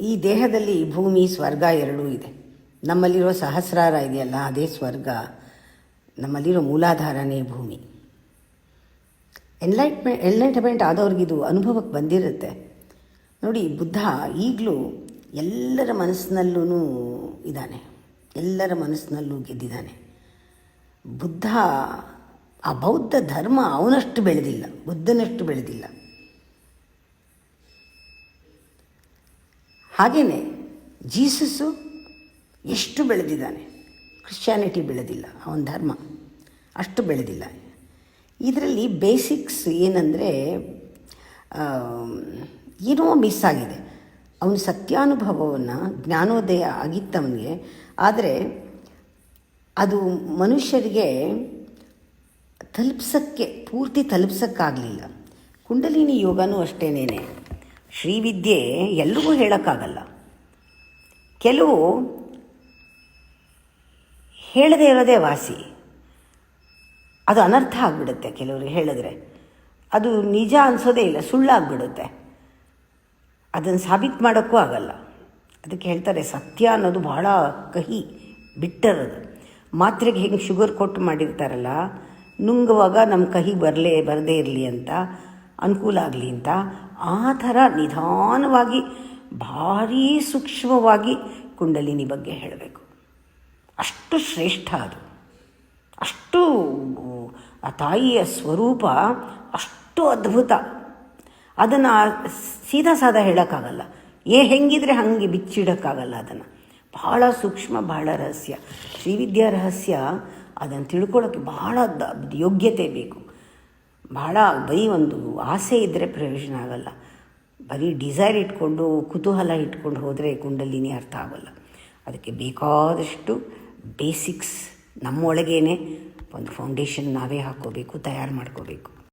ಈ ದೇಹದಲ್ಲಿ ಭೂಮಿ ಸ್ವರ್ಗ ಎರಡೂ ಇದೆ. ನಮ್ಮಲ್ಲಿರೋ ಸಹಸ್ರಾರ ಇದೆಯಲ್ಲ, ಅದೇ ಸ್ವರ್ಗ. ನಮ್ಮಲ್ಲಿರೋ ಮೂಲಾಧಾರನೇ ಭೂಮಿ. ಎನ್ಲೈಟ್ಮೆಂಟ್ ಆದವ್ರಿಗಿದು ಅನುಭವಕ್ಕೆ ಬಂದಿರುತ್ತೆ. ನೋಡಿ, ಬುದ್ಧ ಈಗಲೂ ಎಲ್ಲರ ಮನಸ್ಸಿನಲ್ಲೂ ಇದ್ದಾನೆ, ಎಲ್ಲರ ಮನಸ್ಸಿನಲ್ಲೂ ಗೆದ್ದಿದ್ದಾನೆ. ಬುದ್ಧ, ಆ ಬೌದ್ಧ ಧರ್ಮ ಅವನಷ್ಟು ಬೆಳೆದಿಲ್ಲ, ಬುದ್ಧನಷ್ಟು ಬೆಳೆದಿಲ್ಲ. ಹಾಗೆಯೇ ಜೀಸಸ್ಸು ಎಷ್ಟು ಬೆಳೆದಿದ್ದಾನೆ, ಕ್ರಿಶ್ಚಿಯಾನಿಟಿ ಬೆಳೆದಿಲ್ಲ, ಅವನ ಧರ್ಮ ಅಷ್ಟು ಬೆಳೆದಿಲ್ಲ. ಇದರಲ್ಲಿ ಬೇಸಿಕ್ಸ್ ಏನಂದರೆ, ಏನೋ ಮಿಸ್ ಆಗಿದೆ. ಅವನ ಸತ್ಯಾನುಭವವನ್ನು, ಜ್ಞಾನೋದಯ ಆಗಿತ್ತವನಿಗೆ, ಆದರೆ ಅದು ಮನುಷ್ಯರಿಗೆ ಪೂರ್ತಿ ತಲುಪ್ಸೋಕ್ಕಾಗಲಿಲ್ಲ. ಕುಂಡಲಿನಿ ಯೋಗನೂ ಅಷ್ಟೇನೇನೆ. ಶ್ರೀವಿದ್ಯೆ ಎಲ್ರಿಗೂ ಹೇಳೋಕ್ಕಾಗಲ್ಲ. ಕೆಲವು ಹೇಳದೇ ಇರೋದೇ ವಾಸಿ. ಅದು ಅನರ್ಥ ಆಗಿಬಿಡುತ್ತೆ. ಕೆಲವ್ರಿಗೆ ಹೇಳಿದ್ರೆ ಅದು ನಿಜ ಅನಿಸೋದೇ ಇಲ್ಲ, ಸುಳ್ಳಾಗ್ಬಿಡುತ್ತೆ. ಅದನ್ನು ಸಾಬೀತು ಮಾಡೋಕ್ಕೂ ಆಗಲ್ಲ. ಅದಕ್ಕೆ ಹೇಳ್ತಾರೆ, ಸತ್ಯ ಅನ್ನೋದು ಭಾಳ ಕಹಿ, ಬಿಟ್ಟರದು. ಮಾತ್ರೆಗೆ ಹೆಂಗೆ ಶುಗರ್ ಕೊಟ್ಟು ಮಾಡಿರ್ತಾರಲ್ಲ, ನುಂಗುವಾಗ ನಮ್ಮ ಕಹಿ ಬರದೇ ಇರಲಿ ಅಂತ, ಅನುಕೂಲ ಆಗಲಿ ಅಂತ, ಆ ಥರ ನಿಧಾನವಾಗಿ ಭಾರೀ ಸೂಕ್ಷ್ಮವಾಗಿ ಕುಂಡಲಿನಿ ಬಗ್ಗೆ ಹೇಳಬೇಕು. ಅಷ್ಟು ಶ್ರೇಷ್ಠ ಅದು, ಅಷ್ಟು ಆ ತಾಯಿಯ ಸ್ವರೂಪ ಅಷ್ಟು ಅದ್ಭುತ. ಅದನ್ನು ಸೀದಾ ಹೇಳೋಕ್ಕಾಗಲ್ಲ. ಹೆಂಗಿದ್ರೆ ಹಾಗೆ ಬಿಚ್ಚಿಡೋಕ್ಕಾಗಲ್ಲ. ಅದನ್ನು ಭಾಳ ಸೂಕ್ಷ್ಮ, ಭಾಳ ರಹಸ್ಯ. ಶ್ರೀವಿದ್ಯಾ ರಹಸ್ಯ ಅದನ್ನು ತಿಳ್ಕೊಳ್ಳೋಕ್ಕೆ ಭಾಳ ಯೋಗ್ಯತೆ ಬೇಕು. ಭಾಳ ಬರೀ ಒಂದು ಆಸೆ ಇದ್ದರೆ ಪ್ರಯೋಜನ ಆಗಲ್ಲ. ಬರೀ ಡಿಸೈರ್ ಇಟ್ಕೊಂಡು, ಕುತೂಹಲ ಇಟ್ಕೊಂಡು ಹೋದರೆ ಕುಂಡಲಿನಿ ಅರ್ಥ ಆಗೋಲ್ಲ. ಅದಕ್ಕೆ ಬೇಕಾದಷ್ಟು ಬೇಸಿಕ್ಸ್ ನಮ್ಮೊಳಗೇ ಒಂದು ಫೌಂಡೇಶನ್ ನಾವೇ ಹಾಕ್ಕೋಬೇಕು, ತಯಾರು ಮಾಡ್ಕೋಬೇಕು.